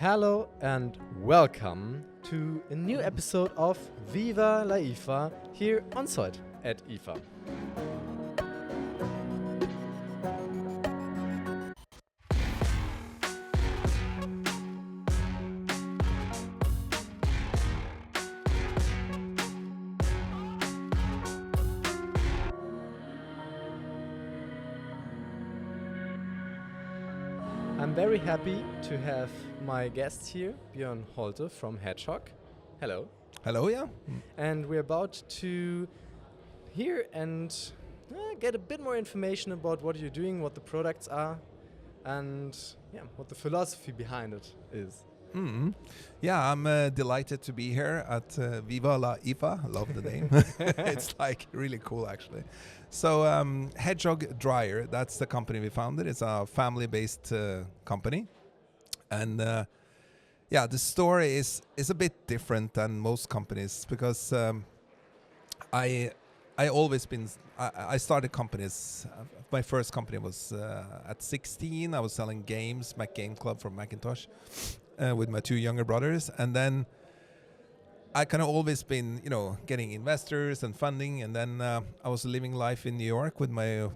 Hello and welcome to a new episode of Viva la IFA here on site at IFA. I'm very happy to have my guest here, Bjorn Holte from Hedgehog. Hello. Hello, yeah. And we're about to hear and get a bit more information about what you're doing, what the products are, and what the philosophy behind it is. Mm-hmm. Yeah, I'm delighted to be here at Viva la IFA. I love the name. It's like really cool, actually. So Hedgehog Dryer, that's the company we founded. It's a family-based company. And the story is a bit different than most companies because I started companies. My first company was at 16. I was selling games, Mac Game Club from Macintosh. With my two younger brothers, and then I kind of always been, getting investors and funding, and then I was living life in New York with my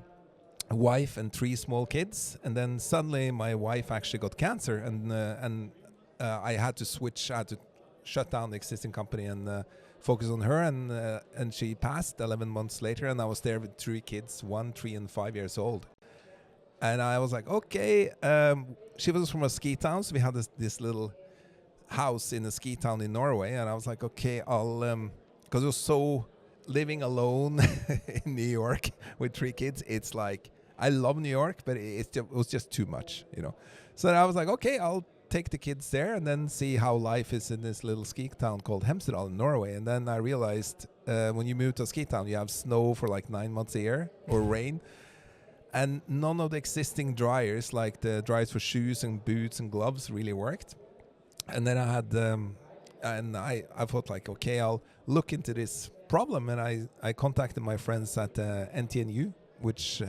wife and three small kids, and then suddenly my wife actually got cancer, and I had to switch. I had to shut down the existing company and focus on her, and she passed 11 months later, and I was there with three kids, 1, 3, and 5 years old. And I was like, okay, she was from a ski town, so we had this little house in a ski town in Norway. And I was like, okay, I'll, because it was so living alone in New York with three kids. It's like, I love New York, but it was just too much, So I was like, okay, I'll take the kids there and then see how life is in this little ski town called Hemsedal in Norway. And then I realized when you move to a ski town, you have snow for like 9 months a year or rain. And none of the existing dryers, like the dryers for shoes and boots and gloves, really worked. And then I had, and I thought like, okay, I'll look into this problem. And I contacted my friends at NTNU, which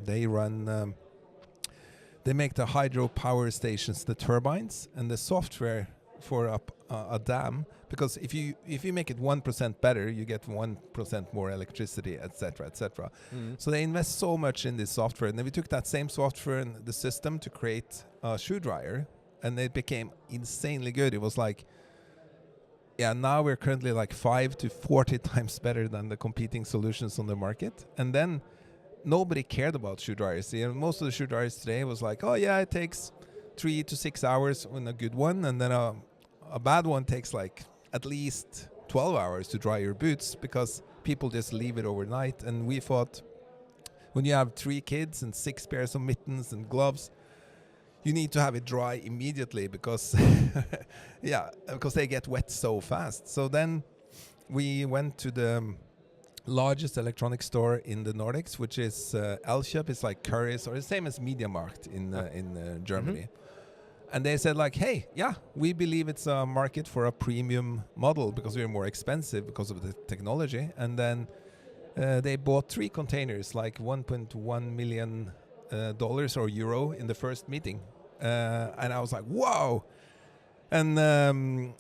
they run, they make the hydro power stations, the turbines, and the software for a dam. Because if you make it 1% better, you get 1% more electricity, etc., etc. So they invest so much in this software, and then we took that same software and the system to create a shoe dryer, and it became insanely good. It was like, now we're currently like 5 to 40 times better than the competing solutions on the market. And then nobody cared about shoe dryers. Most of the shoe dryers today was like, oh yeah, it takes 3 to 6 hours on a good one, and then a bad one takes like at least 12 hours to dry your boots because people just leave it overnight. And we thought, when you have 3 kids and 6 pairs of mittens and gloves, you need to have it dry immediately because because they get wet so fast. So then we went to the largest electronic store in the Nordics, which is Elkjøp. It's like Currys, or the same as MediaMarkt in Germany. Mm-hmm. And they said like, hey, we believe it's a market for a premium model because we're more expensive because of the technology. And then they bought 3 containers, like $1.1 million or euro in the first meeting. And I was like, wow. And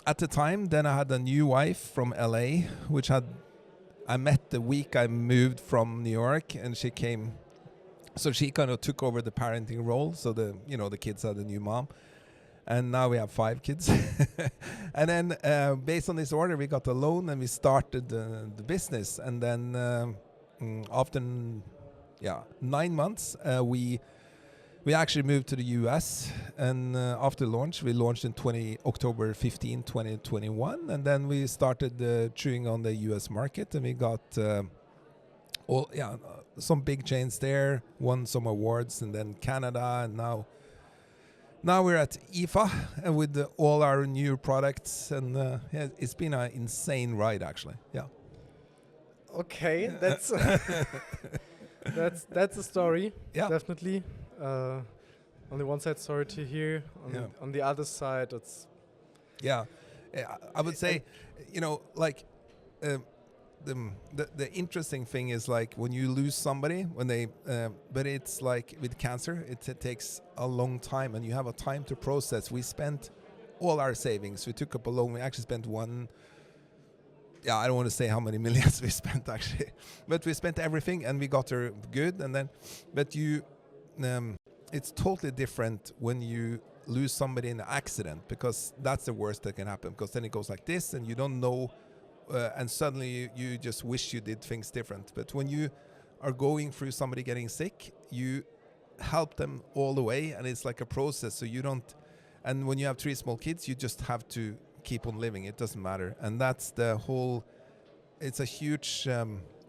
at the time, then I had a new wife from LA, which I met the week I moved from New York, and she came. So she kind of took over the parenting role. So the kids had a new mom. And now we have 5 kids. And then based on this order, we got a loan and we started the business. And then after 9 months, we actually moved to the US. And after launch, we launched in October 15, 2021. And then we started chewing on the US market. And we got some big chains there, won some awards, and then Canada, and now we're at IFA with all our new products, and it's been an insane ride, actually. Yeah. Okay, that's that's a story. Yeah, definitely. On the one side, sorry to hear. On the other side, it's. Yeah, I would say, the interesting thing is like when you lose somebody but it's like with cancer it takes a long time and you have a time to process. We spent all our savings. We took up a loan. We actually spent I don't want to say how many millions we spent actually, but we spent everything and we got her good. And then, but it's totally different when you lose somebody in an accident, because that's the worst that can happen, because then it goes like this and you don't know, and suddenly you just wish you did things different. But when you are going through somebody getting sick, you help them all the way, and it's like a process. So you don't, and when you have 3 small kids, you just have to keep on living. It doesn't matter. And that's the whole, it's a huge,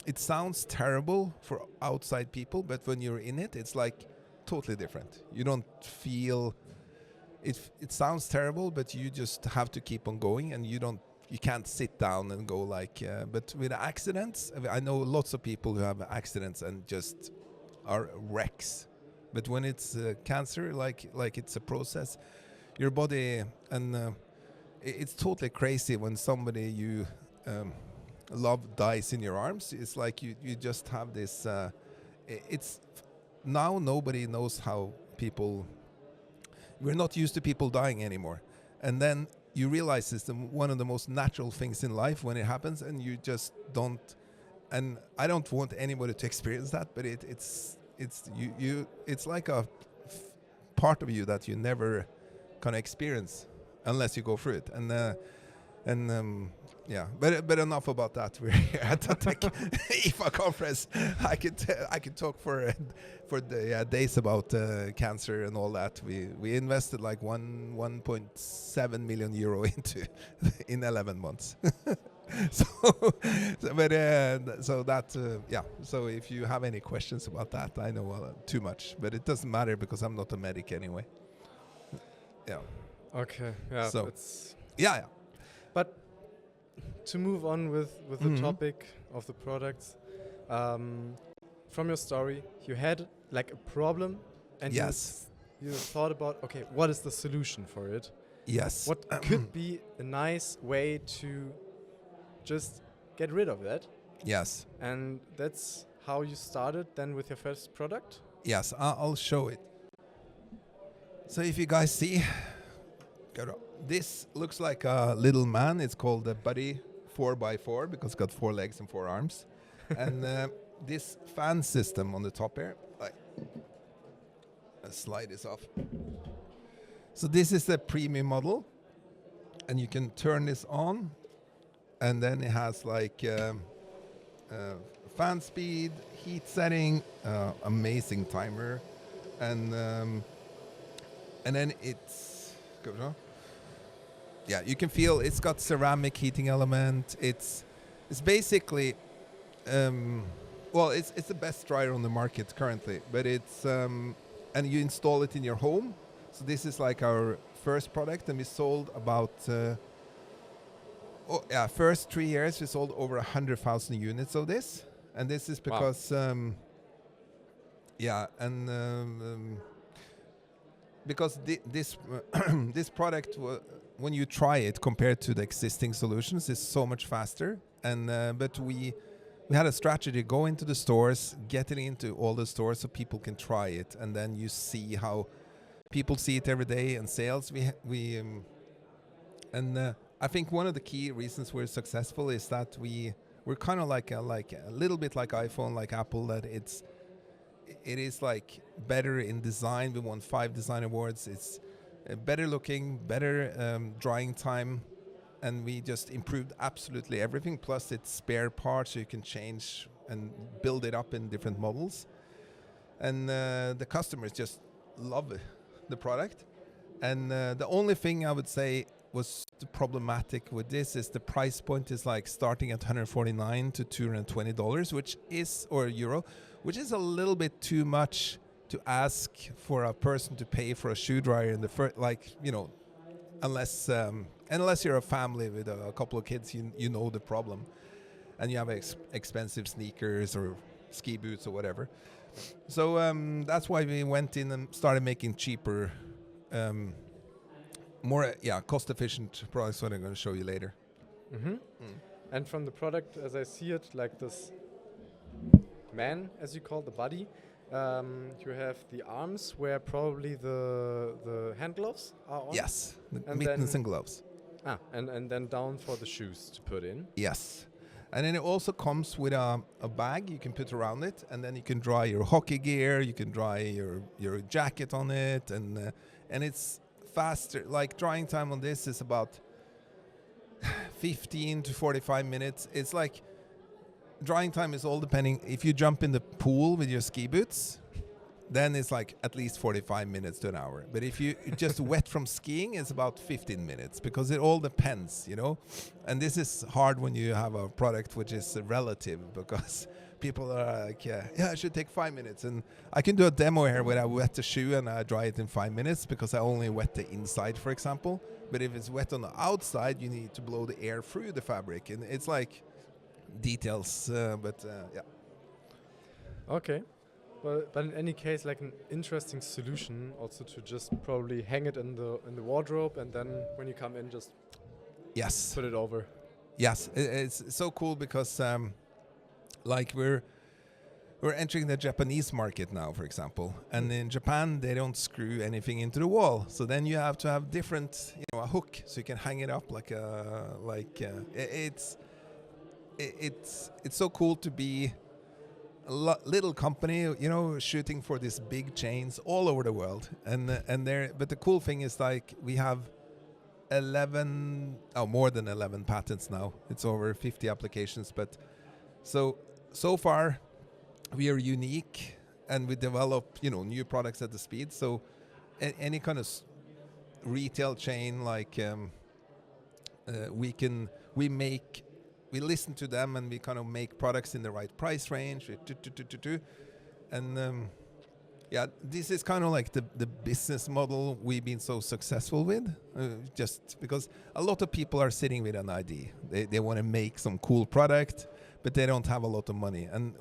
it sounds terrible for outside people, but when you're in it, it's like totally different. You don't feel, it sounds terrible, but you just have to keep on going, and you can't sit down and go like, but with accidents, I know lots of people who have accidents and just are wrecks. But when it's cancer, like it's a process, your body, and it's totally crazy when somebody you love dies in your arms. It's like you just have this, it's now nobody knows how people, we're not used to people dying anymore. And then you realize it's one of the most natural things in life when it happens, and you just don't, and I don't want anybody to experience that, but it's like a part of you that you never can experience unless you go through it. Yeah, but enough about that. We're here at the Tech IFA conference. I could talk for the days about cancer and all that. We invested like 1.7 million euro into in 11 months. So if you have any questions about that, I know too much, but it doesn't matter because I'm not a medic anyway. Yeah. Okay. Yeah. So It's yeah. But to move on with the topic of the products, from your story, you had like a problem, and yes, you thought about, okay, what is the solution for it? Yes. What could be a nice way to just get rid of that? Yes. And that's how you started then with your first product? Yes, I'll show it. So if you guys see, this looks like a little man. It's called the Buddy 4x4 because it's got 4 legs and 4 arms. And this fan system on the top here, let's slide this off. So this is the premium model, and you can turn this on, and then it has like fan speed, heat setting, amazing timer, and then it's good, huh? Yeah, you can feel it's got ceramic heating element. It's basically it's the best dryer on the market currently, but it's and you install it in your home. So this is like our first product, and we sold about first 3 years we sold over 100,000 units of this, and this is because because this this product when you try it compared to the existing solutions is so much faster, and but we had a strategy: go into the stores, get it into all the stores so people can try it, and then you see how people see it every day in sales. I think one of the key reasons we're successful is that we're kind of like a little bit like iPhone, like Apple, that it is like better in design. We won 5 design awards. It's better looking, better drying time, and we just improved absolutely everything. Plus it's spare parts, so you can change and build it up in different models, and the customers just love the product. And the only thing I would say was problematic with this is the price point is like starting at $149 to $220, which is, or euro, which is a little bit too much to ask for a person to pay for a shoe dryer in the first, like, you know, unless you're a family with a couple of kids, you know the problem, and you have expensive sneakers or ski boots or whatever. So that's why we went in and started making cheaper, more cost-efficient products, what I'm going to show you later. And from the product, as I see it, like this man, as you call the Buddy, You have the arms where probably the hand gloves are on. Yes, the And mittens then- and gloves. And then down for the shoes to put in. Yes. And then it also comes with a bag you can put around it, and then you can dry your hockey gear, you can dry your jacket on it, and it's faster. Like drying time on this is about 15 to 45 minutes. It's like drying time is all depending. If you jump in the pool with your ski boots, then it's like at least 45 minutes to an hour. But if you just wet from skiing, it's about 15 minutes because it all depends, you know. And this is hard when you have a product which is relative because people are like, yeah, it should take 5 minutes. And I can do a demo here where I wet the shoe and I dry it in 5 minutes because I only wet the inside, for example. But if it's wet on the outside, you need to blow the air through the fabric. And it's like details, yeah. Okay. But in any case, like an interesting solution also to just probably hang it in the wardrobe, and then when you come in, just Yes. put it over. Yes, it's so cool because like we're entering the Japanese market now, for example, and in Japan they don't screw anything into the wall, so then you have to have different, you know, a hook so you can hang it up like it's so cool to be a little company, you know, shooting for these big chains all over the world, and there. But the cool thing is, like, we have more than 11 patents now. It's over 50 applications, but so far we are unique, and we develop, you know, new products at the speed. So any kind of retail chain, like we listen to them and we kind of make products in the right price range. And yeah, this is kind of like the business model we've been so successful with, just because a lot of people are sitting with an idea. They want to make some cool product, but they don't have a lot of money. And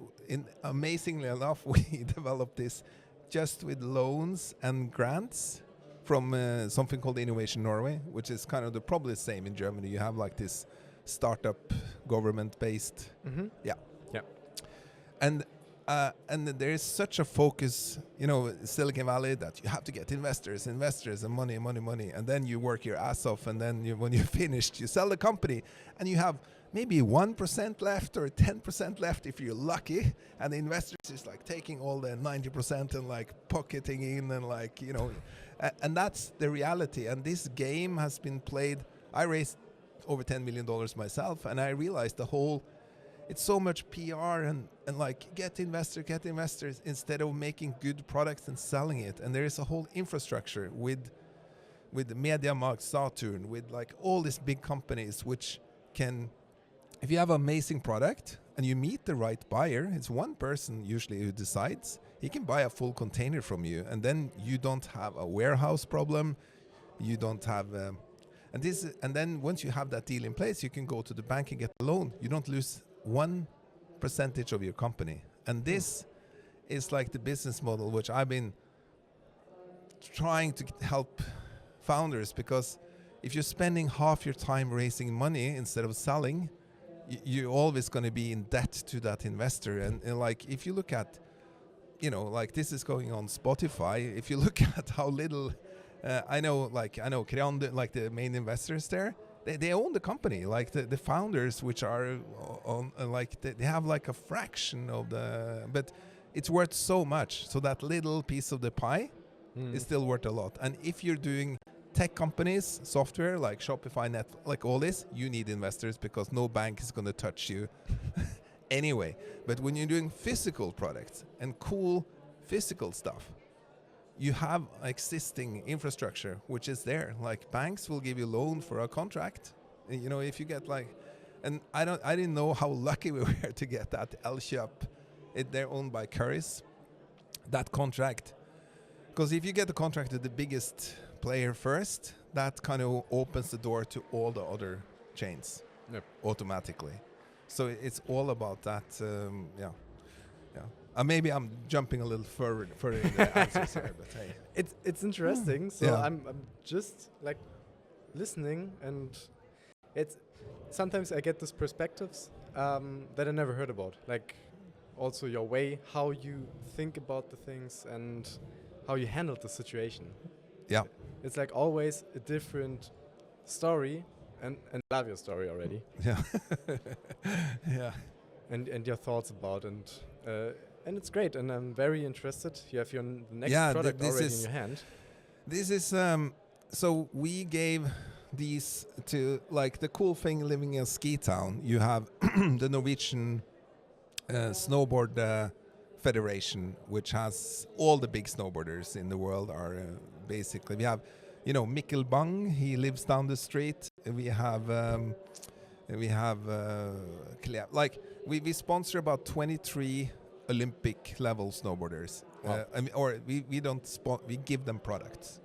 amazingly enough, we developed this just with loans and grants from something called Innovation Norway, which is kind of probably the same in Germany. You have like this startup government-based, yeah. And there is such a focus, you know, Silicon Valley, that you have to get investors and money, and then you work your ass off, and then when you're finished, you sell the company, and you have maybe 1% left or 10% left if you're lucky, and the investors is like taking all the 90% and like pocketing in, and like, you know, and that's the reality. And this game has been played. I raised over $10 million myself, and I realized it's so much PR and like get investors instead of making good products and selling it. And there is a whole infrastructure with MediaMarkt, Saturn, with like all these big companies which can, if you have an amazing product and you meet the right buyer, it's one person usually who decides. He can buy a full container from you, and then you don't have a warehouse problem. You don't have and then once you have that deal in place, you can go to the bank and get a loan. You don't lose 1% of your company. And this is like the business model which I've been trying to help founders, because if you're spending half your time raising money instead of selling, you're always going to be in debt to that investor. And like, if you look at, you know, like this is going on Spotify, if you look at how little I know Creon, like the main investors there, they own the company. Like the founders, which are on like they have like a fraction of but it's worth so much. So that little piece of the pie is still worth a lot. And if you're doing tech companies, software like Shopify, like all this, you need investors because no bank is going to touch you anyway. But when you're doing physical products and cool physical stuff, you have existing infrastructure which is there. Like banks will give you loan for a contract, you know, if you get like, and I didn't know how lucky we were to get that Elkjøp. They're owned by Currys, that contract, because if you get the contract with the biggest player first, that kind of opens the door to all the other chains automatically. So it's all about that. Yeah. Maybe I'm jumping a little further in the answers here, but hey, it's interesting. So I'm just like listening, and it's sometimes I get these perspectives that I never heard about. Like also your way, how you think about the things and how you handled the situation. Yeah. It's like always a different story, and I love your story already. Yeah. Yeah. And your thoughts about and it's great, and I'm very interested. You have your the next Yeah, product this already is- in your hand. This is so we gave these to, like, the cool thing living in a ski town. You have the Norwegian snowboard federation, which has all the big snowboarders in the world. Are basically, we have, Mikkel Bang. He lives down the street. We have like we sponsor about 23 Olympic level snowboarders. Wow. Or we don't we give them products.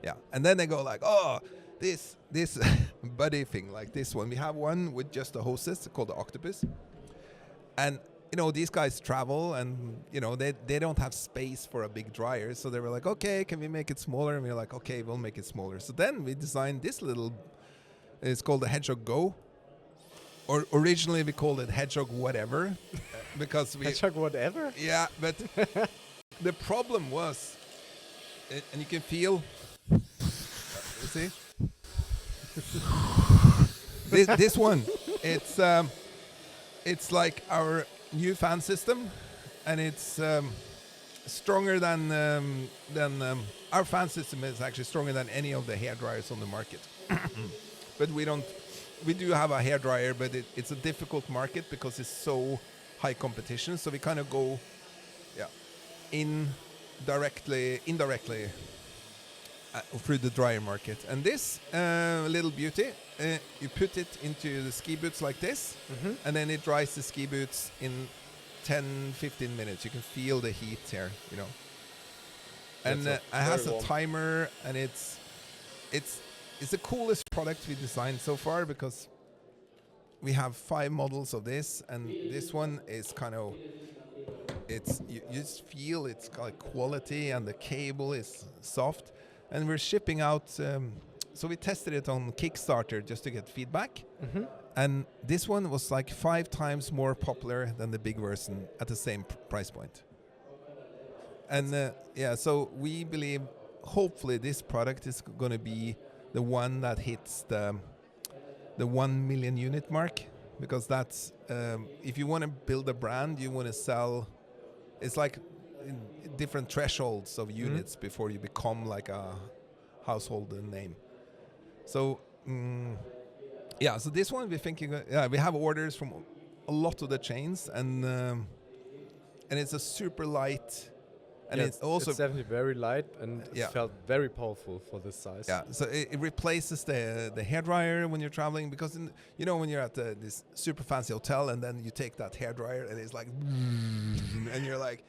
Yeah, and then they go like, oh, this buddy thing, like this one. We have one with just the hoses called the Octopus, and these guys travel, and they don't have space for a big dryer, so they were like, okay, can we make it smaller? And we were like, okay, we'll make it smaller. So then we designed this little. It's called the Hedgehog Go. Or originally we called it Hedgehog whatever, because we Hedgehog whatever? yeah, but the problem was, and you can feel, you see, this one, it's like our new fan system, and it's stronger than our fan system is actually stronger than any of the hair dryers on the market. But we do have a hair dryer, but it's a difficult market because it's so high competition. So we kind of go, indirectly through the dryer market. And this little beauty, you put it into the ski boots like this, and then it dries the ski boots in 10-15 minutes. You can feel the heat here, And it has a timer, and it's the coolest product we designed so far, because we have 5 models of this, and this one is kind of, you just feel it's like quality, and the cable is soft, and we're shipping out. So we tested it on Kickstarter just to get feedback, and this one was like 5 times more popular than the big version at the same price point. And so we believe hopefully this product is going to be the one that hits the 1 million unit mark, because that's if you want to build a brand, you want to sell. It's like different thresholds of units before you become like a household name. So so this one we're thinking. We have orders from a lot of the chains, and it's a super light. And yeah, it's also it's definitely very light, and it felt very powerful for this size. Yeah, so it replaces the hairdryer when you're traveling, because when you're at this super fancy hotel, and then you take that hairdryer and it's like, and you're like,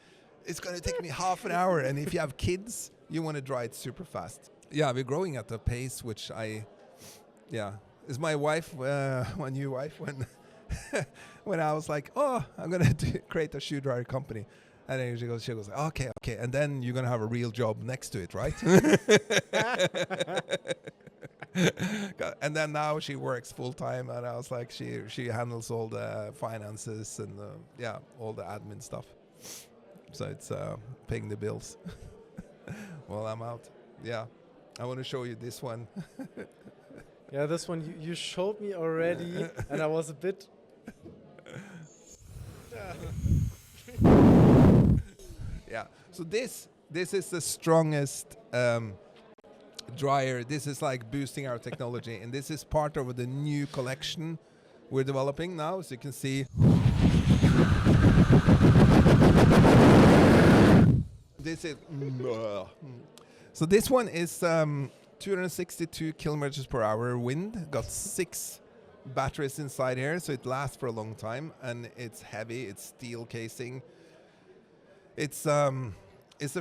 it's going to take me half an hour. And if you have kids, you want to dry it super fast. Yeah, we're growing at a pace which is my wife, my new wife, when I was like, oh, I'm going to create a shoe dryer company. And then she goes, okay, and then you're gonna have a real job next to it, right? And then now she works full time, and I was like, she handles all the finances and all the admin stuff. So it's paying the bills. Well, I'm out. Yeah, I want to show you this one. Yeah, this one you showed me already, and I was a bit. Yeah, so this is the strongest dryer. This is like boosting our technology, and this is part of the new collection we're developing now. So you can see this is so this one is 262 kilometers per hour wind. Got 6 batteries inside here, so it lasts for a long time, and it's heavy. It's steel casing. It's the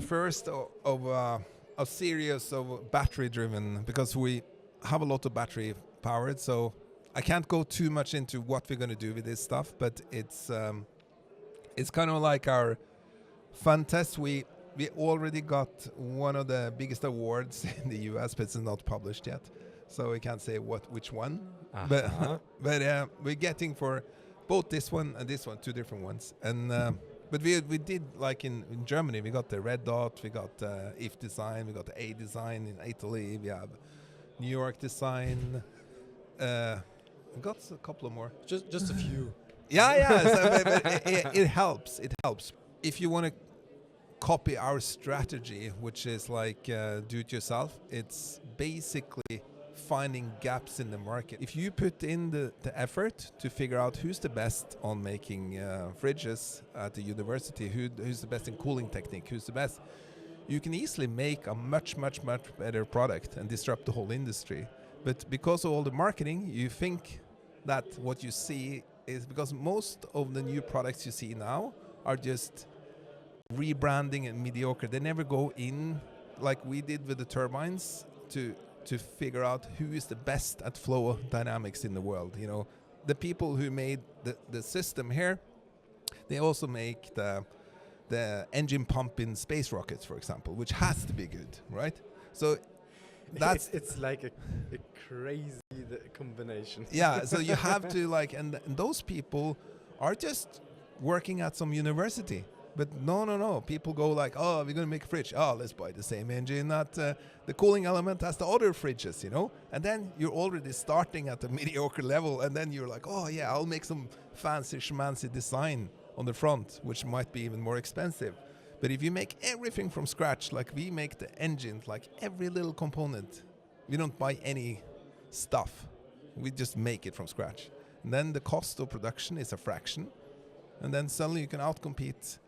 first of a series of battery-driven, because we have a lot of battery powered. So I can't go too much into what we're going to do with this stuff, but it's kind of like our fun test. We already got one of the biggest awards in the US, but it's not published yet, so we can't say which one. But we're getting for both this one and this one 2 different ones, and But we did, like in Germany, we got the red dot, we got if design, we got the A design in Italy, we have New York design. We got a couple of more. Just a few. Yeah. But it helps. It helps. If you want to copy our strategy, which is like do it yourself, it's basically finding gaps in the market. If you put in the effort to figure out who's the best on making fridges at the university, who's the best in cooling technique, who's the best, you can easily make a much better product and disrupt the whole industry. But because of all the marketing, you think that what you see is, because most of the new products you see now are just rebranding and mediocre. They never go in like we did with the turbines to figure out who is the best at flow dynamics in the world. You know, the people who made the system here, they also make the engine pump in space rockets, for example, which has to be good, right? So that's it's like a crazy combination. Yeah, so you have to like, and those people are just working at some university. But no. People go like, oh, we're going to make a fridge. Oh, let's buy the same engine that the cooling element as the other fridges, you know? And then you're already starting at a mediocre level. And then you're like, oh, yeah, I'll make some fancy schmancy design on the front, which might be even more expensive. But if you make everything from scratch, like we make the engine, like every little component, we don't buy any stuff. We just make it from scratch. And then the cost of production is a fraction. And then suddenly you can outcompete.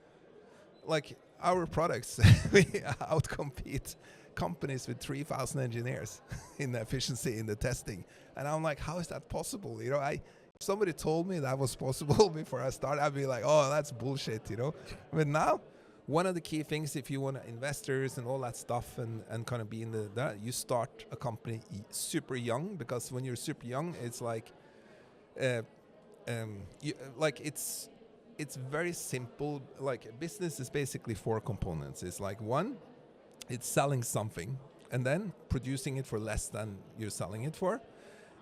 Like our products, we outcompete companies with 3,000 engineers in the efficiency in the testing. And I'm like, how is that possible? You know, if somebody told me that was possible before I started, I'd be like, oh, that's bullshit, you know. But now, one of the key things, if you want investors and all that stuff and kind of be in that, you start a company super young, because when you're super young, it's like, it's very simple. Like business is basically 4 components. It's like one, it's selling something and then producing it for less than you're selling it for.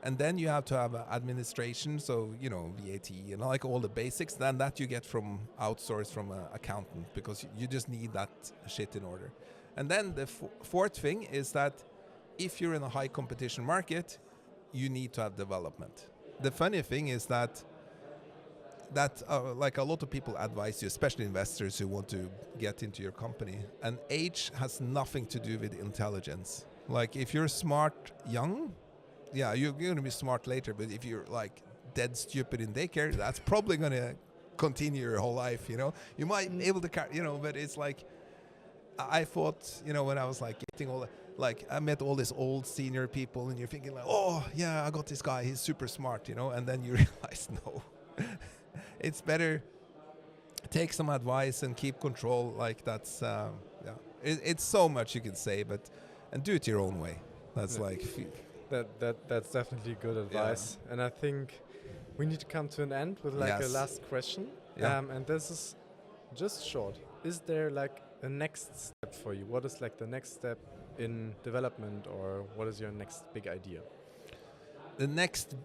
And then you have to have administration, so, you know, VAT and like all the basics. Then that you get from outsource from an accountant, because you just need that shit in order. And then the fourth thing is that if you're in a high competition market, you need to have development. The funny thing is that like a lot of people advise you, especially investors who want to get into your company, and age has nothing to do with intelligence. Like if you're smart young, yeah, you're going to be smart later, but if you're like dead stupid in daycare, that's probably going to continue your whole life, you know. You might be able to, you know, but it's like, I thought, you know, when I was like getting all, like I met all these old senior people and you're thinking like, oh yeah, I got this guy, he's super smart, you know, and then you realize, no. It's better take some advice and keep control. Like that's it's so much you can say, but and do it your own way. That's like that's definitely good advice. And I think we need to come to an end with like a last question. And this is just short. Is there like a next step for you? What is like the next step in development, or what is your next big idea? The next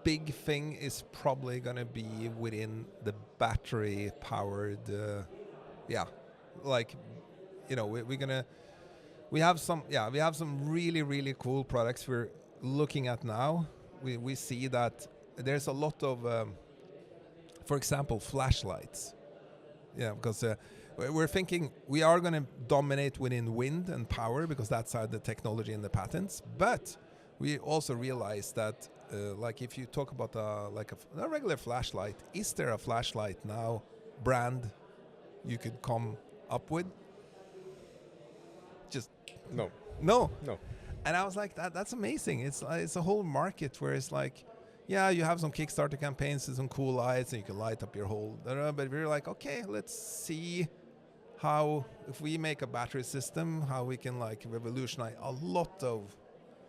big thing is probably going to be within the battery powered like, you know, we have some really cool products we're looking at now. We see that there's a lot of for example, flashlights, because we're thinking we are going to dominate within wind and power, because that's the technology and the patents, but we also realize that like if you talk about a regular flashlight, is there a flashlight now brand you could come up with? Just no. And I was like, that's amazing. It's a whole market where it's like, yeah, you have some Kickstarter campaigns and some cool lights and you can light up your whole, but we're like, okay, let's see how, if we make a battery system, how we can like revolutionize a lot of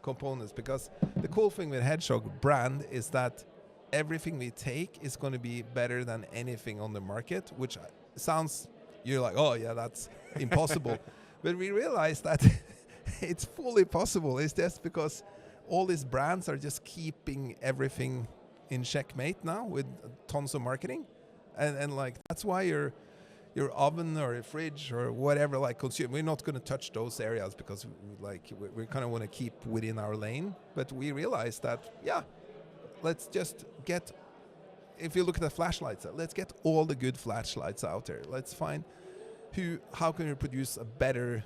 components. Because the cool thing with Hedgehog brand is that everything we take is going to be better than anything on the market, which sounds, you're like, oh yeah, that's impossible. But we realize that it's fully possible. It's just because all these brands are just keeping everything in checkmate now with tons of marketing, and like that's why your oven or your fridge or whatever, like consume. We're not going to touch those areas because we kind of want to keep within our lane. But we realize that, let's just get, if you look at the flashlights, let's get all the good flashlights out there. Let's find how can we produce a better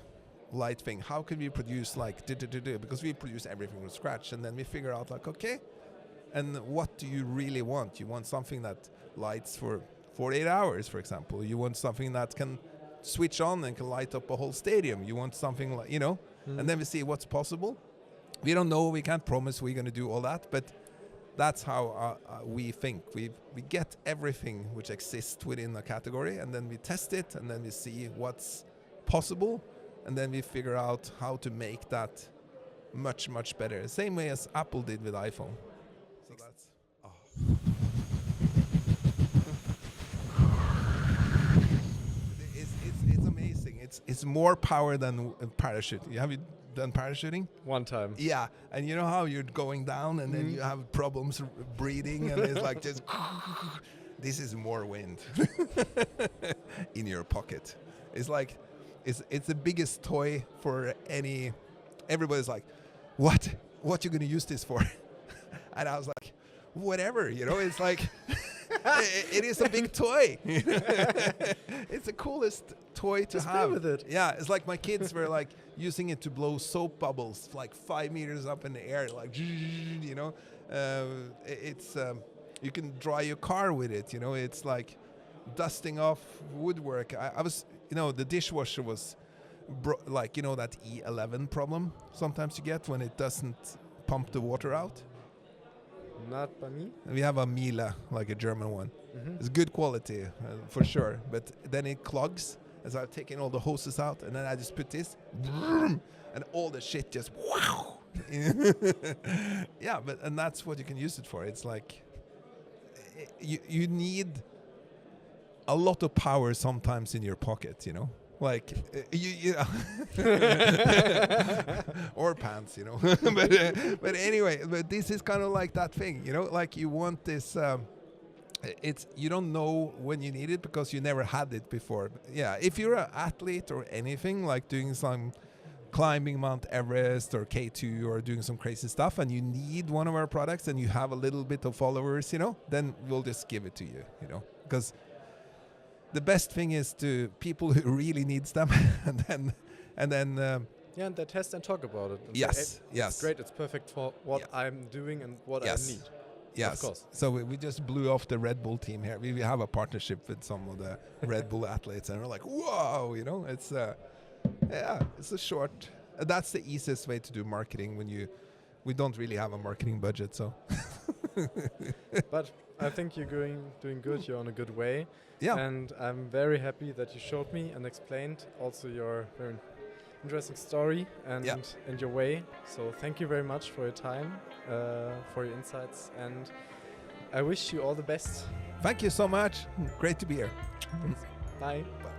light thing? How can we produce because we produce everything from scratch, and then we figure out okay, and what do you really want? You want something that lights for 48 hours, for example. You want something that can switch on and can light up a whole stadium. You want something like, and then we see what's possible. We don't know, we can't promise we're going to do all that, but that's how we think. We get everything which exists within a category, and then we test it, and then we see what's possible, and then we figure out how to make that much, much better. Same way as Apple did with iPhone. So that's... It's amazing. It's more power than parachute. Have you done parachuting? One time. Yeah, and you know how you're going down and then you have problems breathing and it's like just... This is more wind in your pocket. It's like, it's the biggest toy for any... Everybody's like, what you going to use this for? And I was like, whatever, it's like... it is a big toy. It's the coolest toy to Just have. play with it. Yeah, it's like my kids were like using it to blow soap bubbles like 5 meters up in the air, like it's you can dry your car with it. It's like dusting off woodwork. I was the dishwasher was that E11 problem sometimes you get when it doesn't pump the water out. Not by me. We have a Miele, like a German one. Mm-hmm. It's good quality, for sure. But then it clogs, as I've taken all the hoses out, and then I just put this, and all the shit just, wow. Yeah, and that's what you can use it for. It's like, you need a lot of power sometimes in your pocket, Like or pants, but anyway, but this is kind of like that thing, like you want this. It's you don't know when you need it because you never had it before. Yeah, if you're an athlete or anything like doing some climbing Mount Everest or K2 or doing some crazy stuff, and you need one of our products, and you have a little bit of followers, then we'll just give it to you, because. The best thing is to people who really needs them, and then and they test and talk about it. And yes, it's great. It's perfect for what I'm doing and what I need. Yes, of course. So we just blew off the Red Bull team here. We have a partnership with some of the Red Bull athletes, and we're like, whoa, it's it's a short. That's the easiest way to do marketing when we don't really have a marketing budget, so. But I think you're doing good. You're on a good way. Yeah. And I'm very happy that you showed me and explained also your very interesting story and your way. So thank you very much for your time, for your insights, and I wish you all the best. Thank you so much. Great to be here. Bye. Bye.